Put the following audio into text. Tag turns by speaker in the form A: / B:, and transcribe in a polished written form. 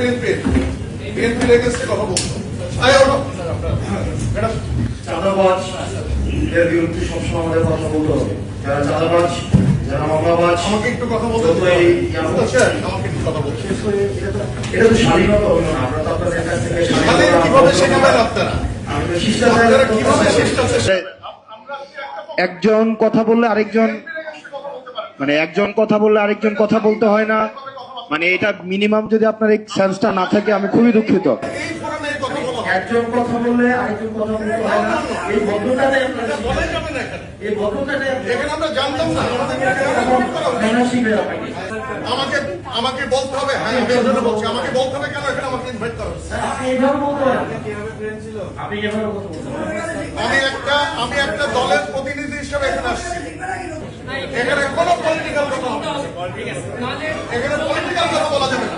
A: বিএনপির এগেন্সে কথা বলতো।
B: চাঁদাবাজ এর বিরুদ্ধে সবসময় আমাদের কথা বলতে হবে। যারা চাঁদাবাজ, যারা মামলাবাজ,
A: আমাকে একটু কথা বলতে আমাকে একটু কথা বলতে।
B: এটা তো স্বাধীনতা হলো না। আমরা তো আপনাদের কাছ থেকে
A: কিভাবে শেখাবেন আপনারা? কিভাবে শিষ্টাচার?
C: একজন কথা বললে আরেকজন একজন কথা বললে আরেকজন কথা বলতে হয় না, এটা মিনিমাম যদি আপনার এই সেন্সটা না থাকে আমি খুবই দুঃখিত।
B: একজন কথা বললে আরেকজন কথা বলতে হয় না, এই ভদ্রতাটাই আপনারা
A: বলাই যাবে না এখানে।
B: এই ভদ্রতাটাই
A: এখানে আমরা জানতাম না। আমাকে বলতে হবে। হ্যাঁ, আমি এজন্য বলছি, আমাকে বলতে হবে কেন এখানে আমাকে ইনভাইট করা হচ্ছে।
B: আপনি এভাবে বলতে পারেন, আপনি এভাবে কথা বলতে পারেন।
A: আমি একটা দলের প্রতিনিধি হিসেবে এখানে আসছি। এখানে কোনো পলিটিক্যাল কথা হবে না। এখানে পলিটিক্যাল কথা বলা যাবে না।